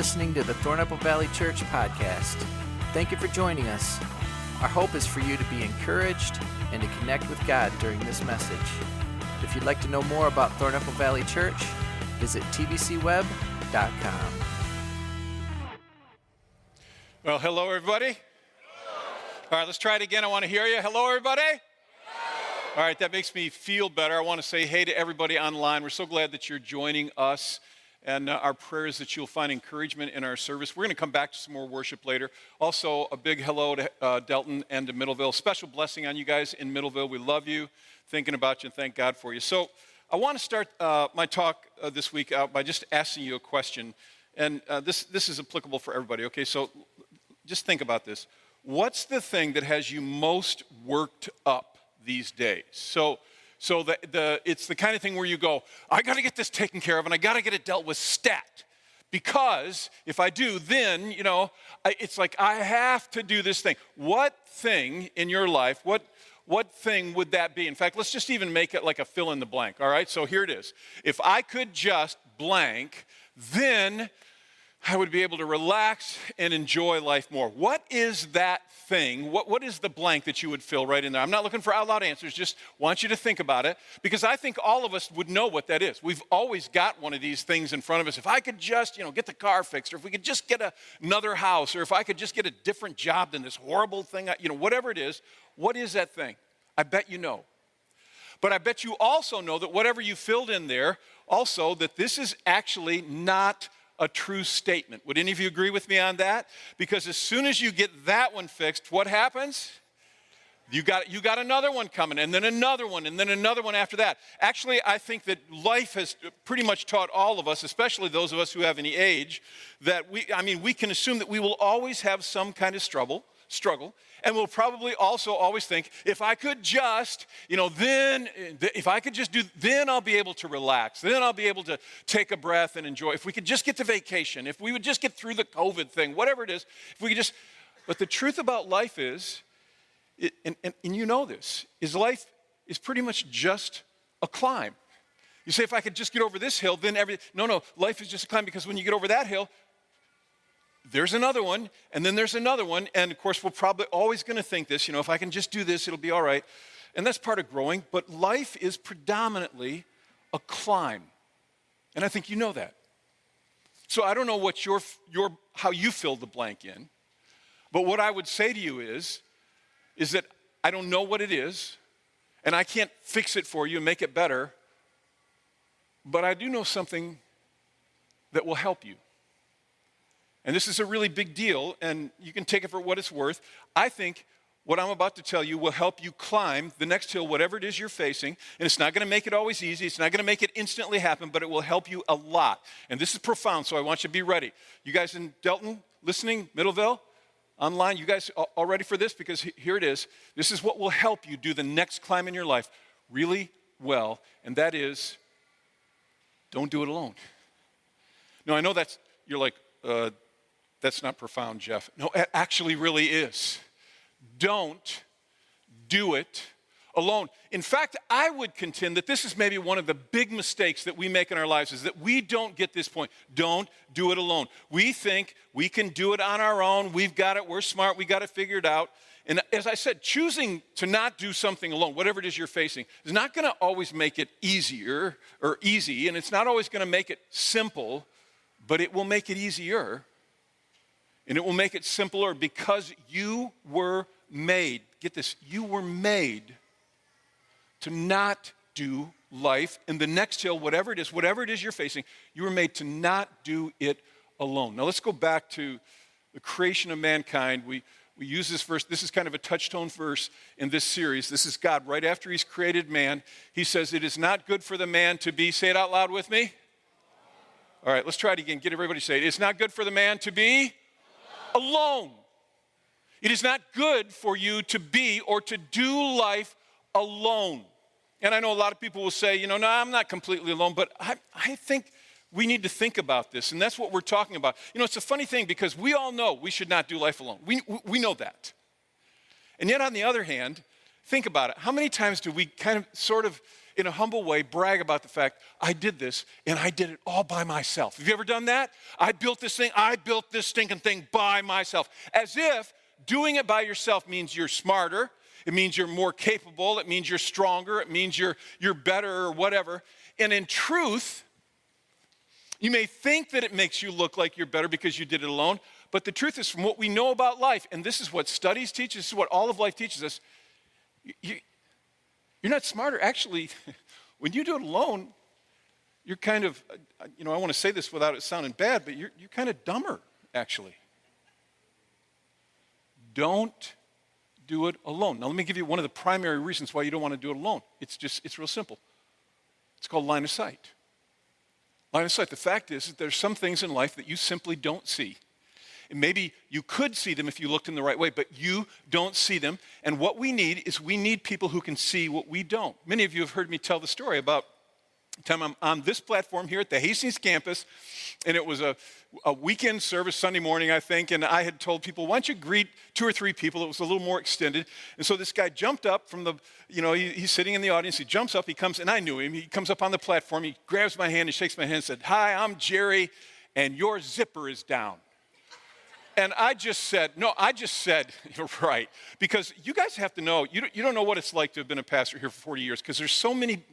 listening to the Thornapple Valley Church podcast. Thank you for joining us. Our hope is for you to be encouraged and to connect with God during this message. If you'd like to know more about Thornapple Valley Church, visit tvcweb.com. Well, hello, everybody. All right, let's try it again. I want to hear you. Hello, everybody. All right, that makes me feel better. I want to say hey to everybody online. We're so glad that you're joining us. And our prayer is that you'll find encouragement in our service. We're going to come back to some more worship later. Also, a big hello to Delton and to Middleville. Special blessing on you guys in Middleville. We love you, thinking about you, and thank God for you. So I want to start my talk this week out by just asking you a question. And this is applicable for everybody, okay? So just think about this. What's the thing that has you most worked up these days? So it's the kind of thing where you go, I got to get this taken care of, and I got to get it dealt with stat. Because if I do, then, it's like I have to do this thing. What thing in your life, what thing would that be? In fact, let's just even make it like a fill in the blank, all right? So here it is. If I could just blank, then I would be able to relax and enjoy life more. What is that thing? What is the blank that you would fill right in there? I'm not looking for out loud answers, just want you to think about it, because I think all of us would know what that is. We've always got one of these things in front of us. If I could just, get the car fixed, or if we could just get another house, or if I could just get a different job than this horrible thing, whatever it is, what is that thing? I bet you know. But I bet you also know that whatever you filled in there, also that this is actually not a true statement. Would any of you agree with me on that? Because as soon as you get that one fixed, what happens? You got another one coming, and then another one, and then another one after that. Actually, I think that life has pretty much taught all of us, especially those of us who have any age, that we can assume that we will always have some kind of struggle, and we'll probably also always think, if I could just, then I'll be able to relax. Then I'll be able to take a breath and enjoy. If we could just get to vacation, if we would just get through the COVID thing, whatever it is, if we could just, but the truth about life is, and you know this, is life is pretty much just a climb. You say, if I could just get over this hill, then no, life is just a climb, because when you get over that hill, there's another one, and then there's another one, and of course we're probably always going to think this, if I can just do this, it'll be all right. And that's part of growing, but life is predominantly a climb. And I think you know that. So I don't know what how you fill the blank in, but what I would say to you is that I don't know what it is, and I can't fix it for you and make it better, but I do know something that will help you. And this is a really big deal, and you can take it for what it's worth. I think what I'm about to tell you will help you climb the next hill, whatever it is you're facing. And it's not going to make it always easy. It's not going to make it instantly happen, but it will help you a lot. And this is profound, so I want you to be ready. You guys in Delton, listening, Middleville, online, you guys all ready for this? Because here it is. This is what will help you do the next climb in your life really well, and that is, don't do it alone. No, I know you're like, that's not profound, Jeff. No, it actually really is. Don't do it alone. In fact, I would contend that this is maybe one of the big mistakes that we make in our lives, is that we don't get this point. Don't do it alone. We think we can do it on our own. We've got it. We're smart. We got it figured out. And as I said, choosing to not do something alone, whatever it is you're facing, is not going to always make it easier or easy, and it's not always going to make it simple, but it will make it easier. And it will make it simpler, because you were made, get this, you were made to not do life in the next hill, whatever it is you're facing, you were made to not do it alone. Now let's go back to the creation of mankind. We use this verse. This is kind of a touchstone verse in this series. This is God right after he's created man. He says, it is not good for the man to be, say it out loud with me. All right, let's try it again. Get everybody to say it. It's not good for the man to be alone. It is not good for you to be or to do life alone. And I know a lot of people will say, no, I'm not completely alone, but I think we need to think about this, and that's what we're talking about. It's a funny thing, because we all know we should not do life alone. We know that. And yet, on the other hand, think about it. How many times do we kind of sort of in a humble way, brag about the fact, I did this, and I did it all by myself. Have you ever done that? I built this stinking thing by myself. As if doing it by yourself means you're smarter, it means you're more capable, it means you're stronger, it means you're better or whatever. And in truth, you may think that it makes you look like you're better because you did it alone, but the truth is, from what we know about life, and this is what studies teach, this is what all of life teaches us, you're not smarter. Actually, when you do it alone, you're kind of, I want to say this without it sounding bad, but you're kind of dumber, actually. Don't do it alone. Now, let me give you one of the primary reasons why you don't want to do it alone. It's real simple. It's called line of sight. Line of sight. The fact is that there's some things in life that you simply don't see. And maybe you could see them if you looked in the right way, but you don't see them. And what we need people who can see what we don't. Many of you have heard me tell the story about the time I'm on this platform here at the Hastings campus, and it was a weekend service, Sunday morning, I think, and I had told people, why don't you greet 2 or 3 people? It was a little more extended. And so this guy jumped up from he's sitting in the audience, he jumps up, he comes, and I knew him, he comes up on the platform, he grabs my hand and shakes my hand and said, hi, I'm Jerry, and your zipper is down. And I just said, you're right, because you guys have to know, you don't know what it's like to have been a pastor here for 40 years, because there's so many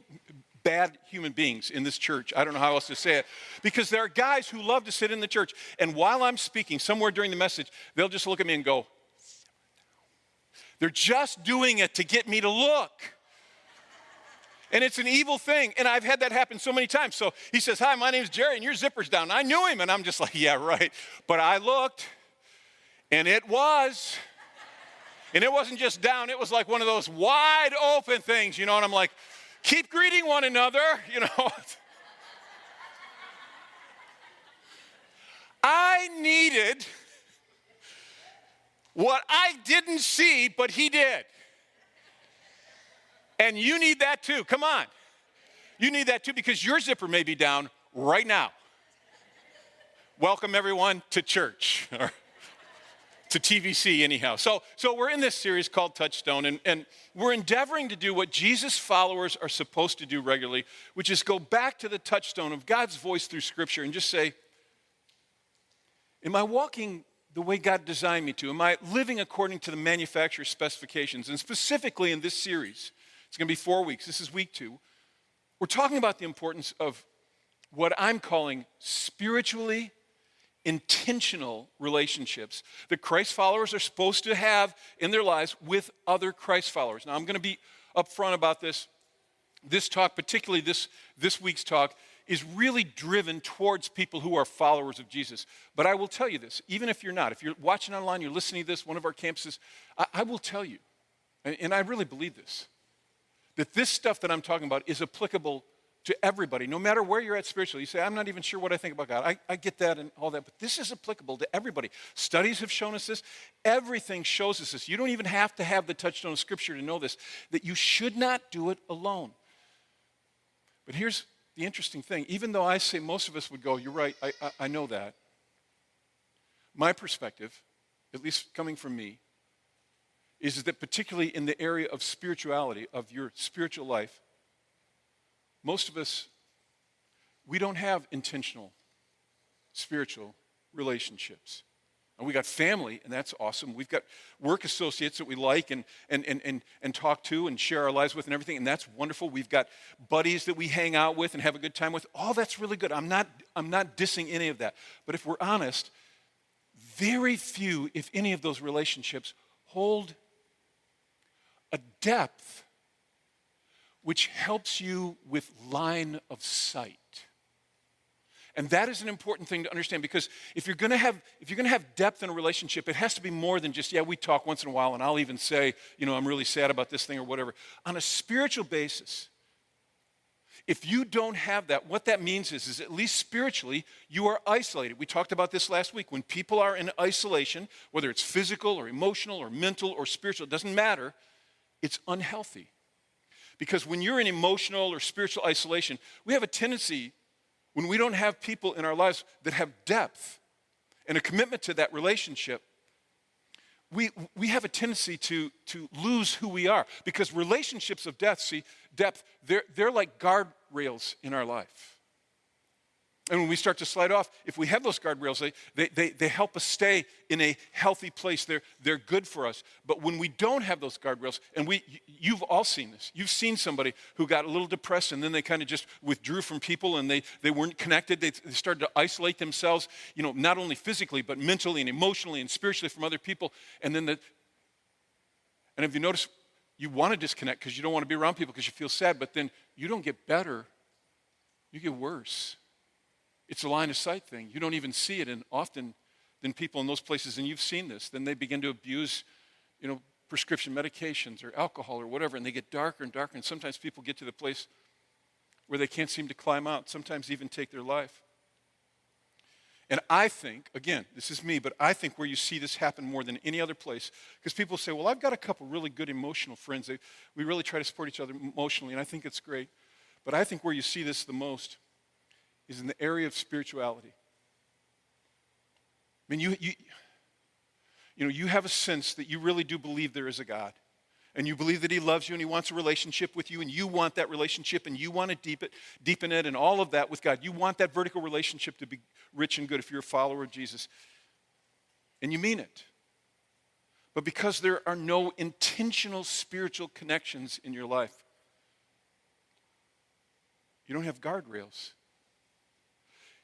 bad human beings in this church. I don't know how else to say it. Because there are guys who love to sit in the church, and while I'm speaking, somewhere during the message, they'll just look at me and go, they're just doing it to get me to look. And it's an evil thing, and I've had that happen so many times. So he says, hi, my name's Jerry, and your zipper's down. I knew him, and I'm just like, yeah, right. But I looked, and it was. And it wasn't just down, it was like one of those wide open things, and I'm like, keep greeting one another, I needed what I didn't see, but he did. And you need that too. Come on. You need that too, because your zipper may be down right now. Welcome everyone to church. To TVC anyhow. So we're in this series called Touchstone, and we're endeavoring to do what Jesus followers are supposed to do regularly, which is go back to the touchstone of God's voice through Scripture and just say, am I walking the way God designed me to? Am I living according to the manufacturer's specifications? And specifically in this series, it's going to be 4 weeks. This is week 2. We're talking about the importance of what I'm calling spiritually intentional relationships that Christ followers are supposed to have in their lives with other Christ followers. Now, I'm going to be upfront about this. This talk, particularly this week's talk, is really driven towards people who are followers of Jesus. But I will tell you this, even if you're not, if you're watching online, you're listening to this, one of our campuses, I will tell you, and I really believe this, that this stuff that I'm talking about is applicable to everybody, no matter where you're at spiritually. You say, I'm not even sure what I think about God. I get that and all that, but this is applicable to everybody. Studies have shown us this. Everything shows us this. You don't even have to have the touchstone of Scripture to know this, that you should not do it alone. But here's the interesting thing. Even though I say most of us would go, you're right, I know that. My perspective, at least coming from me, is that particularly in the area of spirituality, of your spiritual life, most of us, we don't have intentional spiritual relationships. And we got family, and that's awesome. We've got work associates that we like and talk to and share our lives with and everything, and that's wonderful. We've got buddies that we hang out with and have a good time with. All that's really good. I'm not dissing any of that. But if we're honest, very few, if any of those relationships, hold a depth which helps you with line of sight. And that is an important thing to understand, because if you're going to have depth in a relationship, it has to be more than just, we talk once in a while and I'll even say, I'm really sad about this thing or whatever. On a spiritual basis, if you don't have that, what that means is at least spiritually, you are isolated. We talked about this last week. When people are in isolation, whether it's physical or emotional or mental or spiritual, it doesn't matter, it's unhealthy. Because when you're in emotional or spiritual isolation, we have a tendency, when we don't have people in our lives that have depth and a commitment to that relationship, we have a tendency to lose who we are because relationships of depth, they're like guardrails in our life. And when we start to slide off, if we have those guardrails, they help us stay in a healthy place. They're good for us. But when we don't have those guardrails, and you've all seen this. You've seen somebody who got a little depressed and then they kind of just withdrew from people and they weren't connected. They started to isolate themselves, not only physically, but mentally and emotionally and spiritually from other people. And if you notice, you want to disconnect because you don't want to be around people because you feel sad, but then you don't get better, you get worse. It's a line of sight thing. You don't even see it, and often then people in those places, and you've seen this, then they begin to abuse, prescription medications or alcohol or whatever, and they get darker and darker, and sometimes people get to the place where they can't seem to climb out, sometimes even take their life. And I think, again, this is me, but I think where you see this happen more than any other place, because people say, well, I've got a couple really good emotional friends. We really try to support each other emotionally, and I think it's great. But I think where you see this the most is in the area of spirituality. I mean, you have a sense that you really do believe there is a God. And you believe that he loves you and he wants a relationship with you and you want that relationship and you want to deepen it and all of that with God. You want that vertical relationship to be rich and good if you're a follower of Jesus. And you mean it. But because there are no intentional spiritual connections in your life, you don't have guardrails.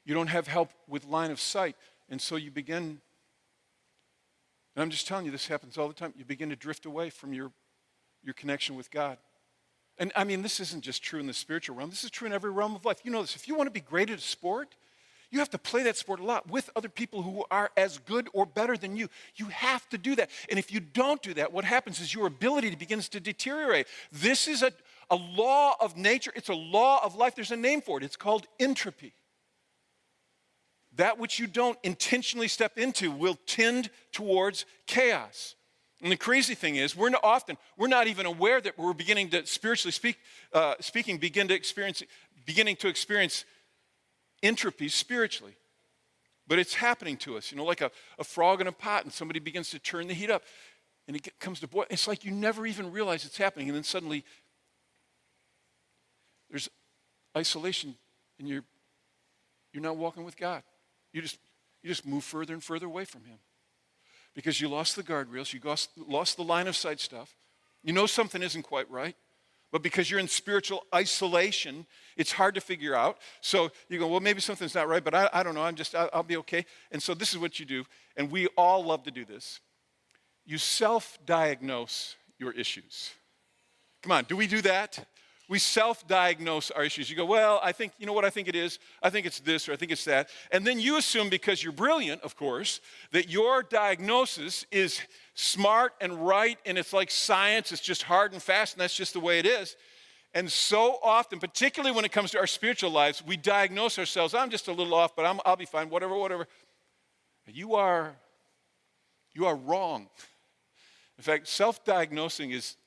You don't have help with line of sight. And so you begin, and I'm just telling you, this happens all the time. You begin to drift away from your connection with God. And I mean, this isn't just true in the spiritual realm. This is true in every realm of life. You know this. If you want to be great at a sport, you have to play that sport a lot with other people who are as good or better than you. You have to do that. And if you don't do that, what happens is your ability begins to deteriorate. This is a law of nature. It's a law of life. There's a name for it. It's called entropy. That which you don't intentionally step into will tend towards chaos. And the crazy thing is, we're not even aware that we're beginning to, spiritually speaking, beginning to experience entropy spiritually. But it's happening to us, like a frog in a pot, and somebody begins to turn the heat up, and it comes to boil. It's like you never even realize it's happening, and then suddenly there's isolation, and you're not walking with God. You just move further and further away from him because you lost the guardrails, you lost the line of sight stuff. You know something isn't quite right, but because you're in spiritual isolation, it's hard to figure out. So you go, well, maybe something's not right, but I don't know. I'll be okay. And so this is what you do, and we all love to do this. You self-diagnose your issues. Come on, do we do that? We self-diagnose our issues. You go, well, I think, you know what I think it is? I think it's this or I think it's that. And then you assume, because you're brilliant, of course, that your diagnosis is smart and right and it's like science. It's just hard and fast and that's just the way it is. And so often, particularly when it comes to our spiritual lives, we diagnose ourselves. I'm just a little off, but I'll be fine, whatever. You are wrong. In fact, self-diagnosing is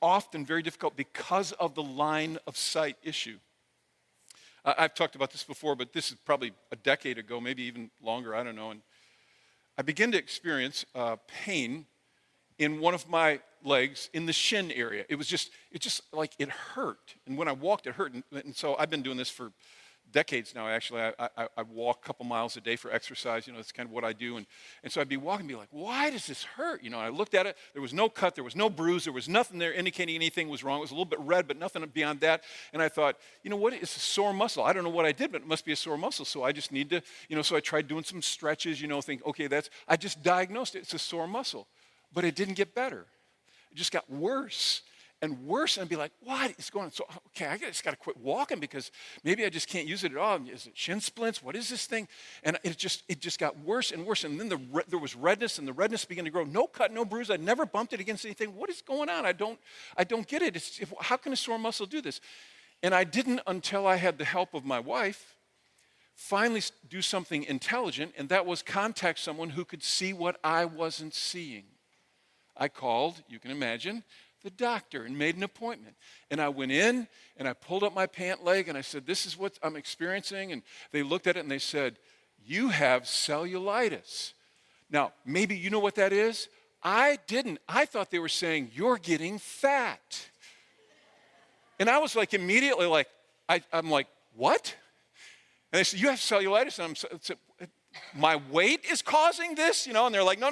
often very difficult because of the line of sight issue. I've talked about this before, but this is probably a decade ago, maybe even longer, I don't know. And I began to experience pain in one of my legs in the shin area. It just like it hurt. And when I walked, it hurt. And so I've been doing this for decades now, actually. I walk a couple miles a day for exercise. That's kind of what I do. And so I'd be walking and be like, why does this hurt? I looked at it. There was no cut. There was no bruise. There was nothing there indicating anything was wrong. It was a little bit red, but nothing beyond that. And I thought, what? It's a sore muscle. I don't know what I did, but it must be a sore muscle. So I just need to, so I tried doing some stretches, think, okay, I just diagnosed it. It's a sore muscle. But it didn't get better. It just got worse and worse, and I'd be like, what is going on? So, okay, I just got to quit walking because maybe I just can't use it at all. Is it shin splints? What is this thing? And it just got worse and worse, and then there was redness, and the redness began to grow. No cut, no bruise. I never bumped it against anything. What is going on? I don't get it. How can a sore muscle do this? And I didn't until I had the help of my wife finally do something intelligent, and that was contact someone who could see what I wasn't seeing. I called, you can imagine, the doctor and made an appointment. And I went in and I pulled up my pant leg and I said, this is what I'm experiencing. And they looked at it and they said, you have cellulitis. Now, maybe you know what that is. I didn't. I thought they were saying, you're getting fat. And I was like immediately like, I'm like, what? And they said, you have cellulitis. And I said, my weight is causing this, and they're like, no.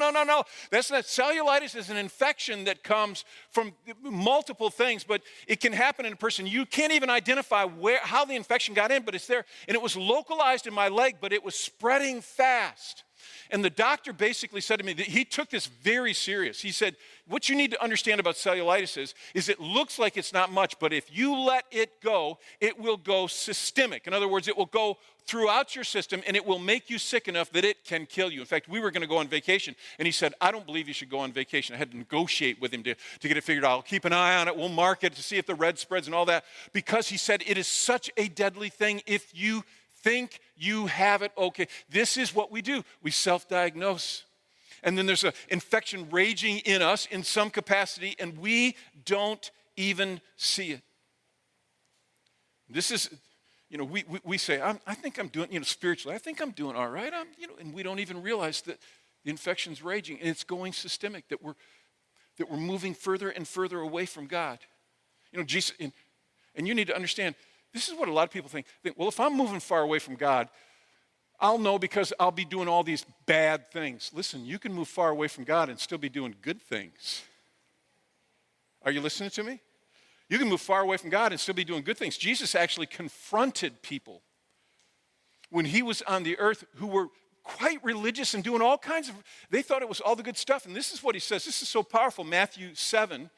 That's not. Cellulitis is an infection that comes from multiple things, but it can happen in a person. You can't even identify how the infection got in, but it's there. And it was localized in my leg, but it was spreading fast. And the doctor basically said to me that he took this very serious. He said, what you need to understand about cellulitis is it looks like it's not much, but if you let it go, it will go systemic. In other words, it will go throughout your system, and it will make you sick enough that it can kill you. In fact, we were going to go on vacation, and he said, I don't believe you should go on vacation. I had to negotiate with him to get it figured out. I'll keep an eye on it. We'll mark it to see if the red spreads and all that, because he said it is such a deadly thing if you think you have it. Okay, this is what we do. We self-diagnose. And then there's an infection raging in us in some capacity, and we don't even see it. This is, we say, I think I'm doing, spiritually, I think I'm doing all right. And we don't even realize that the infection's raging, and it's going systemic, that we're moving further and further away from God. Jesus, and you need to understand, this is what a lot of people think, well, if I'm moving far away from God, I'll know because I'll be doing all these bad things. Listen, you can move far away from God and still be doing good things. Are you listening to me? You can move far away from God and still be doing good things. Jesus actually confronted people when he was on the earth who were quite religious and doing all kinds of, they thought it was all the good stuff. And this is what he says. This is so powerful. Matthew 7,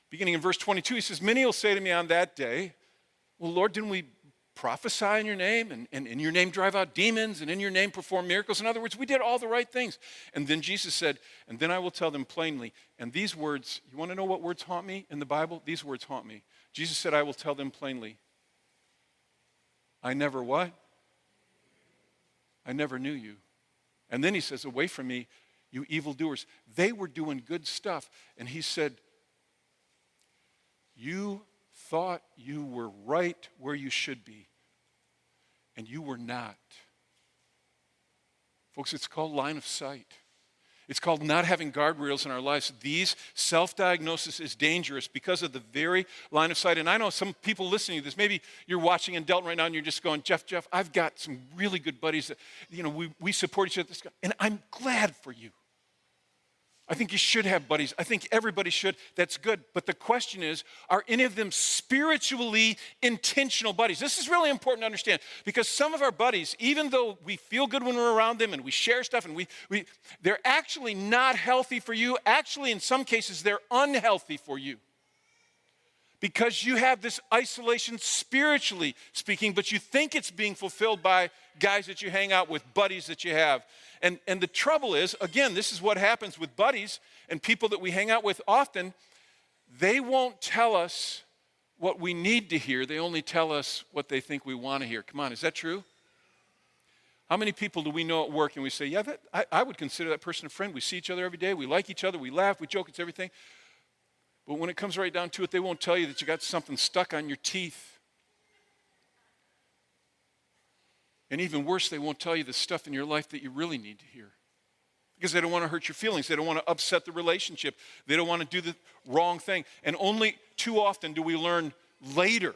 beginning in verse 22, he says, many will say to me on that day, well, Lord, didn't we prophesy in your name and in your name drive out demons and in your name perform miracles? In other words, we did all the right things. And then Jesus said, and then I will tell them plainly. And these words, you want to know what words haunt me in the Bible? These words haunt me. Jesus said, I will tell them plainly. I never what? I never knew you. And then he says, away from me, you evildoers. They were doing good stuff. And he said, you thought you were right where you should be, and you were not. Folks, it's called line of sight. It's called not having guardrails in our lives. These self-diagnosis is dangerous because of the very line of sight. And I know some people listening to this, maybe you're watching in Delton right now and you're just going, Jeff, I've got some really good buddies that, we support each other. And I'm glad for you. I think you should have buddies. I think everybody should. That's good. But the question is, are any of them spiritually intentional buddies? This is really important to understand because some of our buddies, even though we feel good when we're around them and we share stuff and they're actually not healthy for you. Actually, in some cases, they're unhealthy for you. Because you have this isolation spiritually speaking, but you think it's being fulfilled by guys that you hang out with, buddies that you have. And the trouble is, again, this is what happens with buddies and people that we hang out with often. They won't tell us what we need to hear. They only tell us what they think we want to hear. Come on, is that true? How many people do we know at work and we say, yeah, I would consider that person a friend. We see each other every day. We like each other. We laugh. We joke. It's everything. But when it comes right down to it, they won't tell you that you got something stuck on your teeth. And even worse, they won't tell you the stuff in your life that you really need to hear. Because they don't want to hurt your feelings. They don't want to upset the relationship. They don't want to do the wrong thing. And only too often do we learn later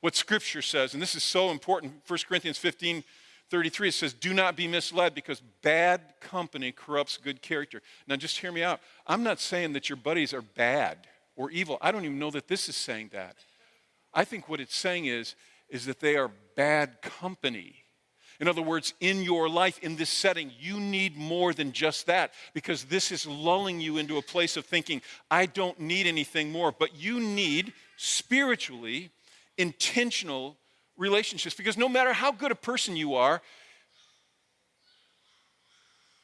what Scripture says. And this is so important. 1 Corinthians 15:33, it says, do not be misled because bad company corrupts good character. Now just hear me out. I'm not saying that your buddies are bad or evil. I don't even know that this is saying that. I think what it's saying is that they are bad company. In other words, in your life, in this setting, you need more than just that because this is lulling you into a place of thinking, I don't need anything more. But you need spiritually intentional relationships because no matter how good a person you are,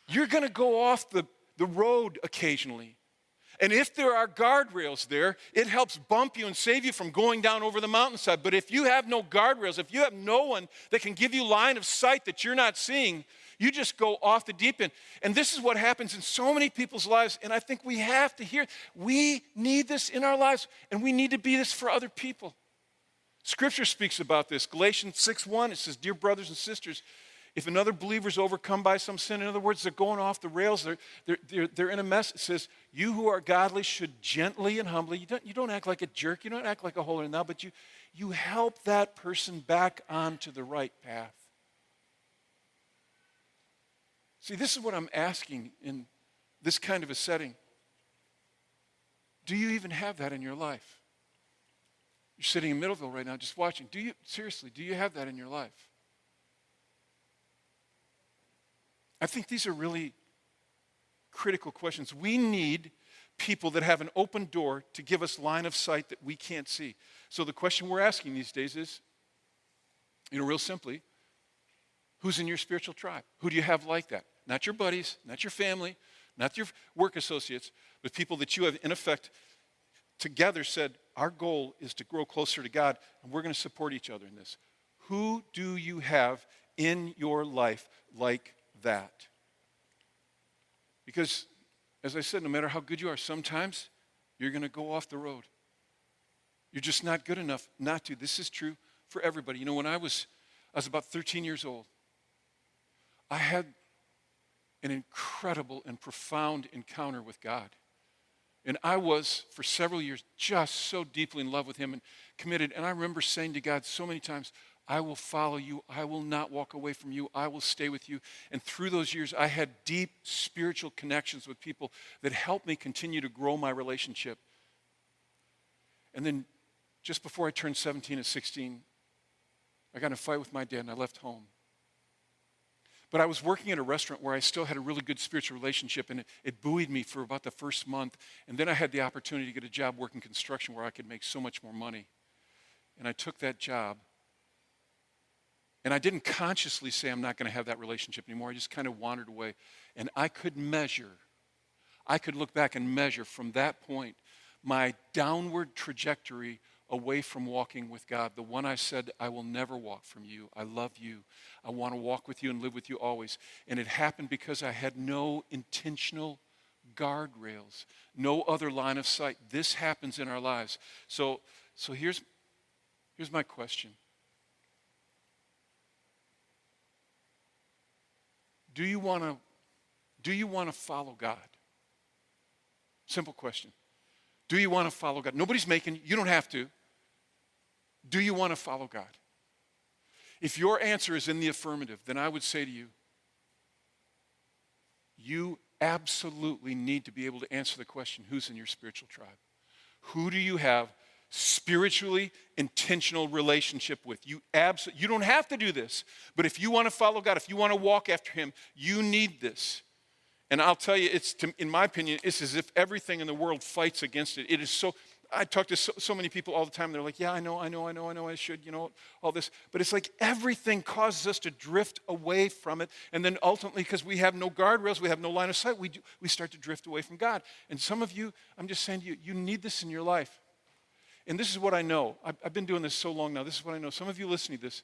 you're going to go off the road occasionally. And if there are guardrails there, it helps bump you and save you from going down over the mountainside. But if you have no guardrails, if you have no one that can give you line of sight that you're not seeing, you just go off the deep end. And this is what happens in so many people's lives. And I think we have to hear, we need this in our lives, and we need to be this for other people. Scripture speaks about this. Galatians 6:1, it says, dear brothers and sisters, If another believer is overcome by some sin, in other words, they're going off the rails, they're in a mess, it says, you who are godly should gently and humbly, you don't act like a jerk, you don't act like a holier now, but you help that person back onto the right path. See, this is what I'm asking in this kind of a setting. Do you even have that in your life? You're sitting in Middleville right now just watching. Do you have that in your life? I think these are really critical questions. We need people that have an open door to give us line of sight that we can't see. So the question we're asking these days is, real simply, who's in your spiritual tribe? Who do you have like that? Not your buddies, not your family, not your work associates, but people that you have, in effect, together said, our goal is to grow closer to God, and we're going to support each other in this. Who do you have in your life like that? Because, as I said, no matter how good you are, sometimes you're going to go off the road. You're just not good enough not to. This is true for everybody. When I was about 13 years old, I had an incredible and profound encounter with God. And I was, for several years, just so deeply in love with him and committed. And I remember saying to God so many times, I will follow you. I will not walk away from you. I will stay with you. And through those years, I had deep spiritual connections with people that helped me continue to grow my relationship. And then just before I turned 17 at 16, I got in a fight with my dad and I left home. But I was working at a restaurant where I still had a really good spiritual relationship, and it buoyed me for about the first month. And then I had the opportunity to get a job working construction where I could make so much more money. And I took that job. And I didn't consciously say I'm not going to have that relationship anymore. I just kind of wandered away. And I could look back and measure from that point my downward trajectory away from walking with God, the one I said, I will never walk from you. I love you. I want to walk with you and live with you always. And it happened because I had no intentional guardrails, no other line of sight. This happens in our lives. So here's my question. Do you want to follow God? Simple question. Do you want to follow God? Nobody's making you don't have to. Do you want to follow God? If your answer is in the affirmative, then I would say to you, you absolutely need to be able to answer the question, who's in your spiritual tribe? Who do you have spiritually intentional relationship with? You don't have to do this, but if you want to follow God, if you want to walk after him, you need this. And I'll tell you, in my opinion, it's as if everything in the world fights against it. It is so, I talk to so many people all the time. They're like, yeah, I know, I should, all this. But it's like everything causes us to drift away from it. And then ultimately, because we have no guardrails, we have no line of sight, we start to drift away from God. And some of you, I'm just saying to you, you need this in your life. And this is what I know. I've been doing this so long now. This is what I know. Some of you listening to this,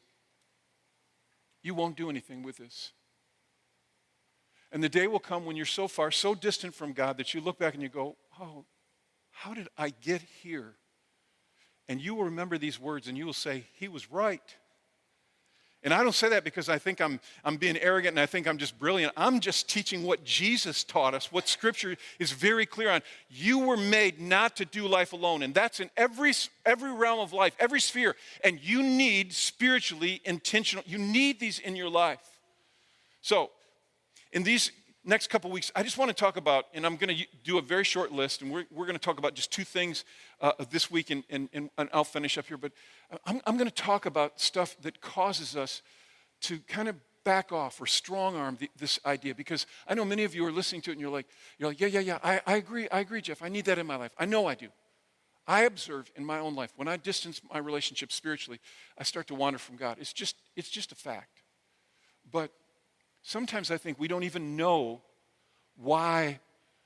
you won't do anything with this. And the day will come when you're so far, so distant from God that you look back and you go, oh, how did I get here? And you will remember these words and you will say, he was right. And I don't say that because I think I'm being arrogant and I think I'm just brilliant. I'm just teaching what Jesus taught us, what Scripture is very clear on. You were made not to do life alone, and that's in every realm of life, every sphere. And you need spiritually intentional, you need these in your life. So, in these next couple weeks, I just want to talk about, and I'm going to do a very short list, and we're going to talk about just two things this week, and I'll finish up here. But I'm going to talk about stuff that causes us to kind of back off or strong arm this idea, because I know many of you are listening to it, and you're like, yeah, I agree, Jeff. I need that in my life. I know I do. I observe in my own life when I distance my relationship spiritually, I start to wander from God. It's just a fact. But sometimes I think we don't even know why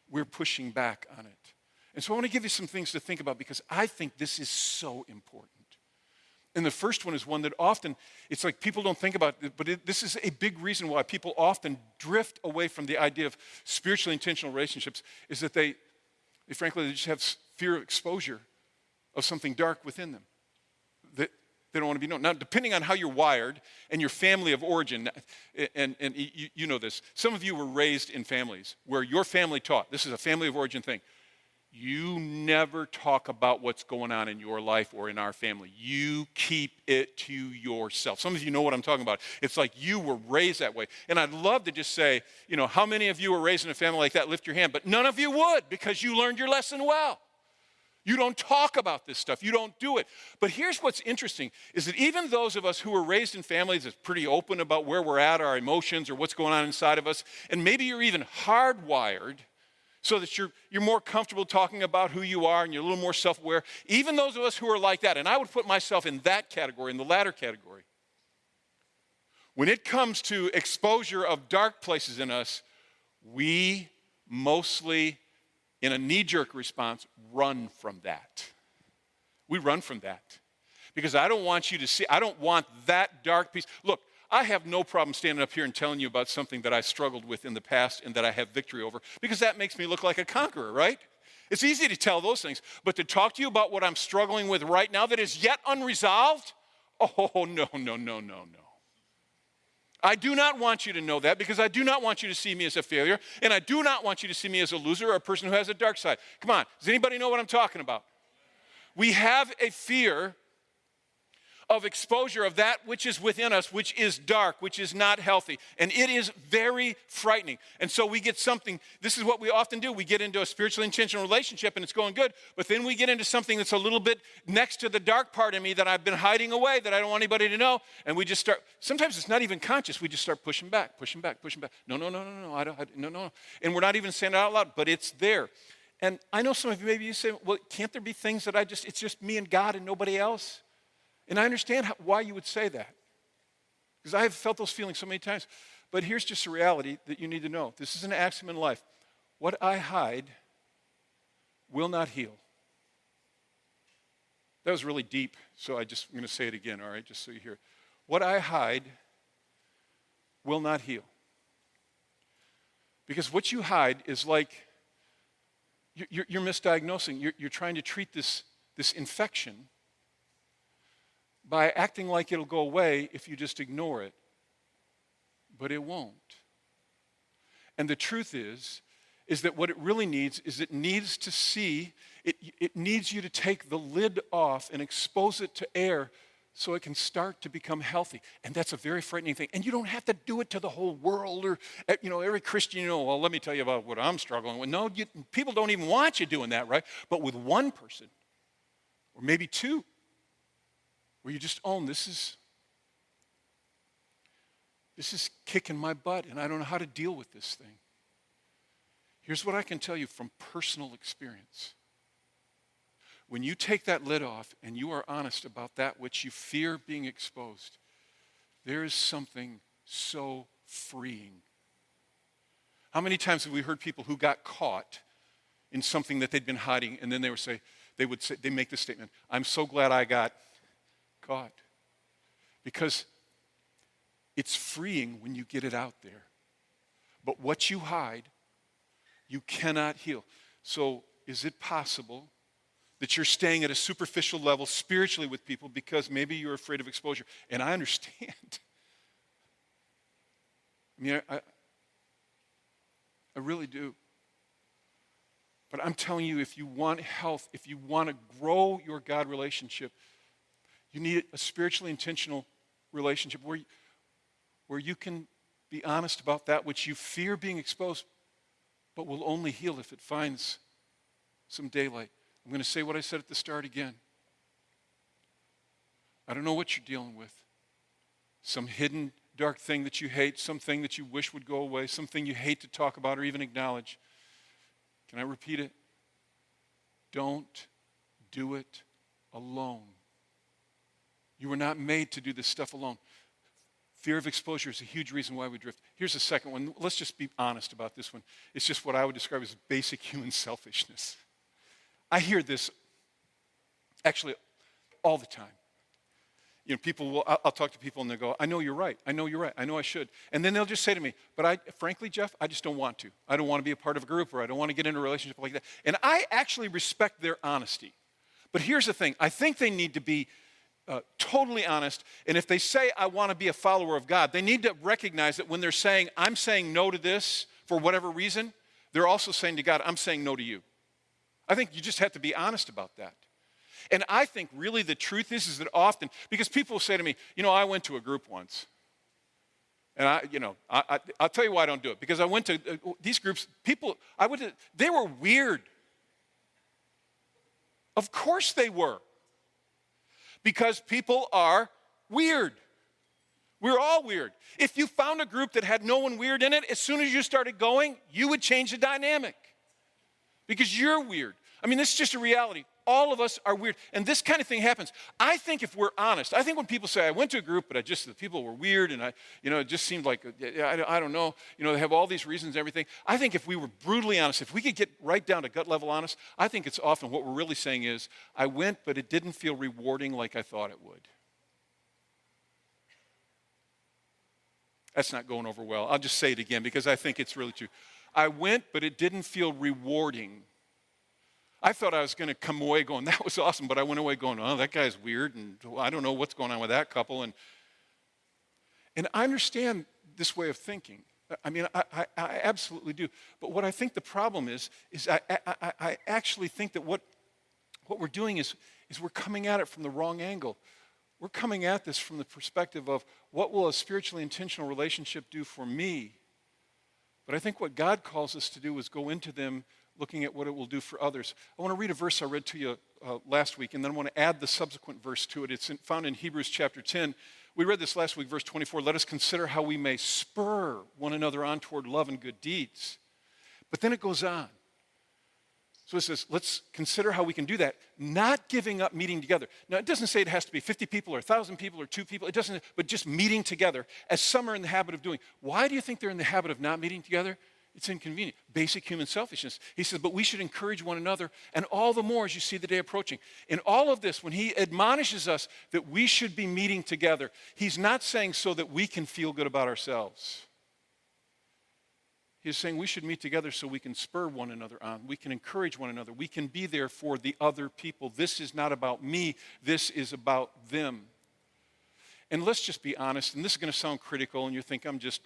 we're pushing back on it. And so I want to give you some things to think about because I think this is so important. And the first one is one that often, it's like people don't think about it, but this is a big reason why people often drift away from the idea of spiritually intentional relationships, is that they frankly, they just have fear of exposure of something dark within them. They don't want to be known. Now, depending on how you're wired and your family of origin, and you know this, some of you were raised in families where your family taught, this is a family of origin thing, you never talk about what's going on in your life or in our family. You keep it to yourself. Some of you know what I'm talking about. It's like you were raised that way. And I'd love to just say, how many of you were raised in a family like that? Lift your hand. But none of you would, because you learned your lesson well. You don't talk about this stuff. You don't do it. But here's what's interesting, is that even those of us who were raised in families that's pretty open about where we're at, our emotions, or what's going on inside of us, and maybe you're even hardwired so that you're more comfortable talking about who you are and you're a little more self-aware. Even those of us who are like that, and I would put myself in that category, in the latter category. When it comes to exposure of dark places in us, we mostly, in a knee-jerk response, run from that. We run from that. Because I don't want you to see, I don't want that dark piece. Look, I have no problem standing up here and telling you about something that I struggled with in the past and that I have victory over, because that makes me look like a conqueror, right? It's easy to tell those things, but to talk to you about what I'm struggling with right now that is yet unresolved, oh, no. I do not want you to know that, because I do not want you to see me as a failure, and I do not want you to see me as a loser or a person who has a dark side. Come on, does anybody know what I'm talking about? We have a fear of exposure of that which is within us, which is dark, which is not healthy. And it is very frightening. And so we get something, this is what we often do. We get into a spiritually intentional relationship and it's going good, but then we get into something that's a little bit next to the dark part of me that I've been hiding away, that I don't want anybody to know. And we just start, sometimes it's not even conscious. We just start pushing back. No. No. And we're not even saying it out loud, but it's there. And I know some of you, maybe you say, well, can't there be things that it's just me and God and nobody else? And I understand why you would say that, because I have felt those feelings so many times. But here's just a reality that you need to know. This is an axiom in life. What I hide will not heal. That was really deep, so I'm going to say it again, all right, just so you hear it. What I hide will not heal. Because what you hide is like, you're misdiagnosing. You're trying to treat this infection by acting like it'll go away if you just ignore it. But it won't. And the truth is that what it really needs is it needs to see, it needs you to take the lid off and expose it to air so it can start to become healthy. And that's a very frightening thing. And you don't have to do it to the whole world or, every Christian, well, let me tell you about what I'm struggling with. No, people don't even want you doing that, right? But with one person, or maybe two, where you just own, this is kicking my butt, and I don't know how to deal with this thing. Here's what I can tell you from personal experience. When you take that lid off and you are honest about that which you fear being exposed, there is something so freeing. How many times have we heard people who got caught in something that they'd been hiding, and then they make this statement, I'm so glad I got caught. Because it's freeing when you get it out there. But what you hide, you cannot heal. So is it possible that you're staying at a superficial level spiritually with people because maybe you're afraid of exposure? And I understand. I really do. But I'm telling you, if you want health, if you want to grow your God relationship, you need a spiritually intentional relationship where you can be honest about that which you fear being exposed, but will only heal if it finds some daylight. I'm going to say what I said at the start again. I don't know what you're dealing with. Some hidden dark thing that you hate, something that you wish would go away, something you hate to talk about or even acknowledge. Can I repeat it? Don't do it alone. You were not made to do this stuff alone. Fear of exposure is a huge reason why we drift. Here's the second one. Let's just be honest about this one. It's just what I would describe as basic human selfishness. I hear this actually all the time. I'll talk to people and they'll go, I know you're right. I know I should. And then they'll just say to me, but frankly, Jeff, I just don't want to. I don't want to be a part of a group, or I don't want to get into a relationship like that. And I actually respect their honesty. But here's the thing. I think they need to be totally honest, and if they say, I want to be a follower of God, they need to recognize that when they're saying, I'm saying no to this for whatever reason, they're also saying to God, I'm saying no to you. I think you just have to be honest about that. And I think really the truth is that often, because people will say to me, I went to a group once. And I'll tell you why I don't do it. Because I went to these groups, they were weird. Of course they were. Because people are weird. We're all weird. If you found a group that had no one weird in it, as soon as you started going, you would change the dynamic. Because you're weird. I mean, this is just a reality. All of us are weird. And this kind of thing happens. I think if we're honest, I think when people say, I went to a group, but the people were weird, and it just seemed like, I don't know, they have all these reasons and everything. I think if we were brutally honest, if we could get right down to gut level honest, I think it's often what we're really saying is, I went, but it didn't feel rewarding like I thought it would. That's not going over well. I'll just say it again because I think it's really true. I went, but it didn't feel rewarding. I thought I was going to come away going, that was awesome, but I went away going, oh, that guy's weird, and I don't know what's going on with that couple. And I understand this way of thinking. I mean, I absolutely do. But what I think the problem is I actually think that what we're doing is we're coming at it from the wrong angle. We're coming at this from the perspective of what will a spiritually intentional relationship do for me? But I think what God calls us to do is go into them looking at what it will do for others. I want to read a verse I read to you last week, and then I want to add the subsequent verse to it. It's found in Hebrews chapter 10. We read this last week, verse 24. Let us consider how we may spur one another on toward love and good deeds. But then it goes on. So it says, let's consider how we can do that, not giving up meeting together. Now, it doesn't say it has to be 50 people or 1,000 people or 2 people. It doesn't, but just meeting together, as some are in the habit of doing. Why do you think they're in the habit of not meeting together? It's inconvenient. Basic human selfishness. He says, but we should encourage one another, and all the more as you see the day approaching. In all of this, when he admonishes us that we should be meeting together, he's not saying so that we can feel good about ourselves. He's saying we should meet together so we can spur one another on. We can encourage one another. We can be there for the other people. This is not about me. This is about them. And let's just be honest, and this is going to sound critical, and you think I'm just,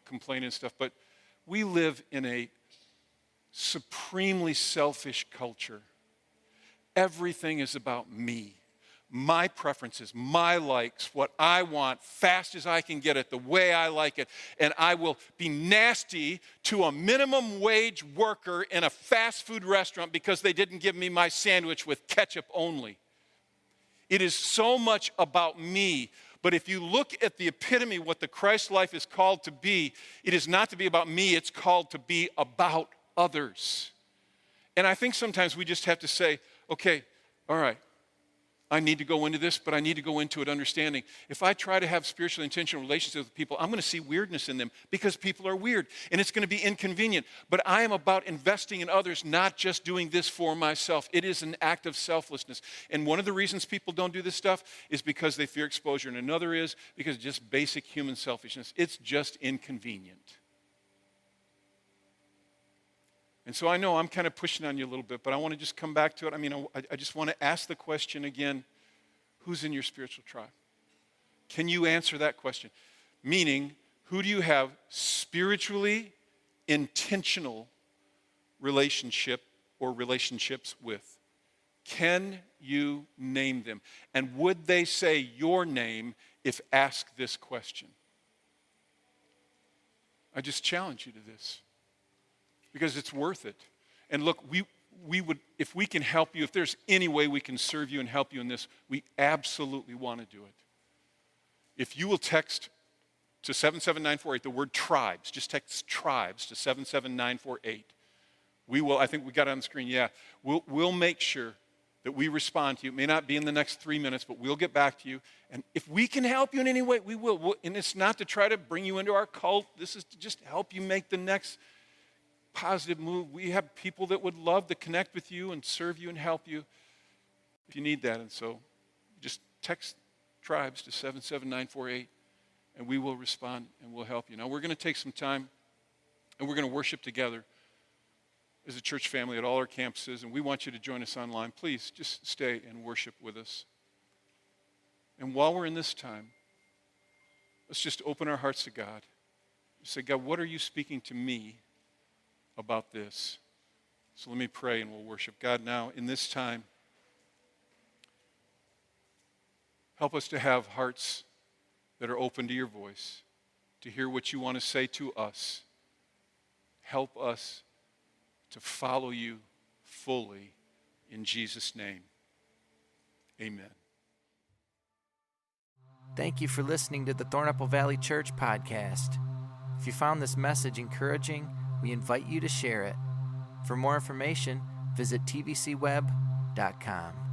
complaining and stuff, but we live in a supremely selfish culture. Everything is about me, my preferences, my likes, what I want, fast as I can get it, the way I like it. And I will be nasty to a minimum wage worker in a fast food restaurant because they didn't give me my sandwich with ketchup only. It is so much about me. But if you look at the epitome, what the Christ life is called to be, it is not to be about me, it's called to be about others. And I think sometimes we just have to say, okay, all right, I need to go into this, but I need to go into it understanding. If I try to have spiritually intentional relationships with people, I'm going to see weirdness in them because people are weird, and it's going to be inconvenient. But I am about investing in others, not just doing this for myself. It is an act of selflessness. And one of the reasons people don't do this stuff is because they fear exposure, and another is because of just basic human selfishness. It's just inconvenient. And so I know I'm kind of pushing on you a little bit, but I want to just come back to it. I mean, I just want to ask the question again, who's in your spiritual tribe? Can you answer that question? Meaning, who do you have spiritually intentional relationship or relationships with? Can you name them? And would they say your name if asked this question? I just challenge you to this. Because it's worth it. And look, we would, if we can help you, if there's any way we can serve you and help you in this, we absolutely want to do it. If you will text to 77948 the word tribes, just text tribes to 77948. We will, I think we got it on the screen, yeah. We'll make sure that we respond to you. It may not be in the next 3 minutes, but we'll get back to you. And if we can help you in any way, we will. And it's not to try to bring you into our cult. This is to just help you make the next positive move. We have people that would love to connect with you and serve you and help you if you need that. And so just text tribes to 77948 and we will respond and we'll help you. Now we're going to take some time and we're going to worship together as a church family at all our campuses, and we want you to join us online. Please just stay and worship with us. And while we're in this time, let's just open our hearts to God. Say, God, what are you speaking to me about this? So let me pray and we'll worship. God, now in this time, help us to have hearts that are open to your voice, to hear what you want to say to us. Help us to follow you fully in Jesus' name. Amen. Thank you for listening to the Thornapple Valley Church podcast. If you found this message encouraging, we invite you to share it. For more information, visit tvcweb.com.